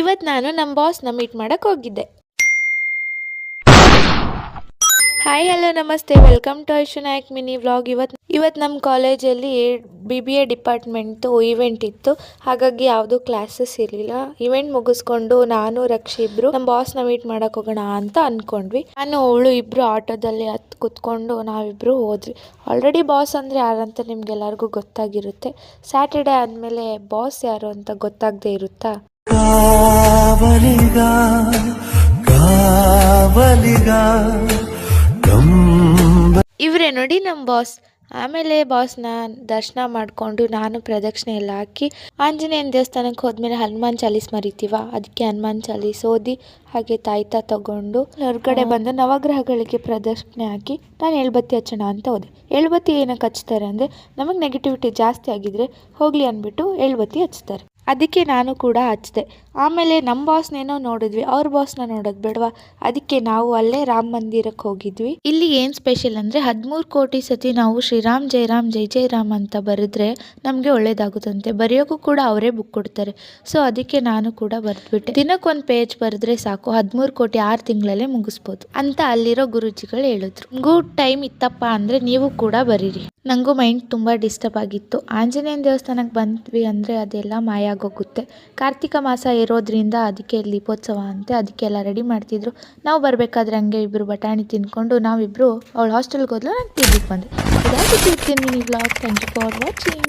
ಇವತ್ತು ನಾನು ನಮ್ಮ ಬಾಸ್ನ ಮೀಟ್ ಮಾಡಕ್ಕೆ ಹೋಗಿದ್ದೆ. ಹಾಯ್ ಹಲೋ ನಮಸ್ತೆ, welcome to Aishu Nayak mini vlog. ಇವತ್ತು ನಮ್ಮ ಕಾಲೇಜಲ್ಲಿ BBA ಡಿಪಾರ್ಟ್ಮೆಂಟ್ದು ಈವೆಂಟ್ ಇತ್ತು. ಹಾಗಾಗಿ ಯಾವುದೂ ಕ್ಲಾಸಸ್ ಇರಲಿಲ್ಲ. ಇವೆಂಟ್ ಮುಗಿಸ್ಕೊಂಡು ನಾನು ರಕ್ಷಿ ಇಬ್ರು ನಮ್ಮ ಬಾಸ್ನ ಮೀಟ್ ಮಾಡಕ್ಕೆ ಹೋಗೋಣ ಅಂತ ಅಂದ್ಕೊಂಡ್ವಿ. ನಾನು ಅವಳು ಇಬ್ರು ಆಟೋದಲ್ಲಿ ಹತ್ತು ಕುತ್ಕೊಂಡು ನಾವಿಬ್ರು ಹೋದ್ವಿ. ಆಲ್ರೆಡಿ ಬಾಸ್ ಅಂದರೆ ಯಾರಂತ ನಿಮ್ಗೆಲ್ಲರಿಗೂ ಗೊತ್ತಾಗಿರುತ್ತೆ. ಸ್ಯಾಟರ್ಡೆ ಆದಮೇಲೆ ಬಾಸ್ ಯಾರು ಅಂತ ಗೊತ್ತಾಗದೇ ಇರುತ್ತಾ? ಇವರೇ ನೋಡಿ ನಮ್ಮ ಬಾಸ್. ಆಮೇಲೆ ಬಾಸ್ನ ದರ್ಶನ ಮಾಡಿಕೊಂಡು ನಾನು ಪ್ರದಕ್ಷಿಣೆ ಎಲ್ಲ ಹಾಕಿ ಆಂಜನೇಯನ ದೇವಸ್ಥಾನಕ್ಕೆ ಹೋದ್ಮೇಲೆ ಹನುಮಾನ್ ಚಾಲೀಸ್ ಮರಿತೀವ, ಅದಕ್ಕೆ ಹನುಮಾನ್ ಚಾಲೀಸ್ ಓದಿ ಹಾಗೆ ತಾಯ್ತಾ ತಗೊಂಡು ಹೊರಗಡೆ ಬಂದು ನವಗ್ರಹಗಳಿಗೆ ಪ್ರದಕ್ಷಿಣೆ ಹಾಕಿ ನಾನು ಎಳ್ಬತ್ತಿ ಹಚ್ಚೋಣ ಅಂತ ಹೋದೆ. ಎಳ್ಬತ್ತಿ ಏನಕ್ಕೆ ಹಚ್ತಾರೆ ಅಂದರೆ ನಮಗೆ ನೆಗೆಟಿವಿಟಿ ಜಾಸ್ತಿ ಆಗಿದ್ರೆ ಹೋಗಲಿ ಅಂದ್ಬಿಟ್ಟು ಎಳ್ಬತ್ತಿ ಹಚ್ತಾರೆ. ಅದಕ್ಕೆ ನಾನು ಕೂಡ ಹಚ್ಚಿದೆ. ಆಮೇಲೆ ನಮ್ಮ ಬಾಸ್ನೇನೋ ನೋಡಿದ್ವಿ, ಅವ್ರ ಬಾಸ್ನ ನೋಡೋದು ಬೇಡವಾ, ಅದಕ್ಕೆ ನಾವು ಅಲ್ಲೇ ರಾಮ ಮಂದಿರಕ್ಕೆ ಹೋಗಿದ್ವಿ. ಇಲ್ಲಿ ಏನು ಸ್ಪೆಷಲ್ ಅಂದರೆ 13 ಕೋಟಿ ಸತಿ ನಾವು ಶ್ರೀರಾಮ್ ಜೈ ರಾಮ್ ಜೈ ಜೈ ರಾಮ್ ಅಂತ ಬರೆದ್ರೆ ನಮಗೆ ಒಳ್ಳೇದಾಗುತ್ತಂತೆ. ಬರೆಯೋಕ್ಕೂ ಕೂಡ ಅವರೇ ಬುಕ್ ಕೊಡ್ತಾರೆ. ಸೊ ಅದಕ್ಕೆ ನಾನು ಕೂಡ ಬರೆದ್ಬಿಟ್ಟೆ. ದಿನಕ್ಕೊಂದು ಪೇಜ್ ಬರೆದ್ರೆ ಸಾಕು, 13 ಕೋಟಿ 6 ತಿಂಗಳಲ್ಲೇ ಮುಗಿಸ್ಬೋದು ಅಂತ ಅಲ್ಲಿರೋ ಗುರುಜಿಗಳು ಹೇಳಿದ್ರು. ನಿಮಗೂ ಟೈಮ್ ಇತ್ತಪ್ಪ ಅಂದರೆ ನೀವು ಕೂಡ ಬರೀರಿ. ನನಗೂ ಮೈಂಡ್ ತುಂಬ ಡಿಸ್ಟರ್ಬ್ ಆಗಿತ್ತು. ಆಂಜನೇಯನ ದೇವಸ್ಥಾನಕ್ಕೆ ಬಂದ್ವಿ ಅಂದರೆ ಅದೆಲ್ಲ ಮಾಯ ಆಗೋಗುತ್ತೆ. ಕಾರ್ತಿಕ ಮಾಸ ಇರೋದ್ರಿಂದ ಅದಕ್ಕೆ ದೀಪೋತ್ಸವ ಅಂತೆ, ಅದಕ್ಕೆಲ್ಲ ರೆಡಿ ಮಾಡ್ತಿದ್ರು. ನಾವು ಬರಬೇಕಾದ್ರೆ ಹಂಗೆ ಇಬ್ಬರು ಬಟಾಣಿ ತಿಂದ್ಕೊಂಡು ನಾವಿಬ್ಬರು ಅವಳು ಹಾಸ್ಟೆಲ್ಗೆ ಹೋದ್ಲು, ನಾನು ತಿಂದಿದ್ದು ಬಂದೆ. ಇದಾಗಿತ್ತು ಇವತ್ತಿನ mini vlog. Thank you for watching.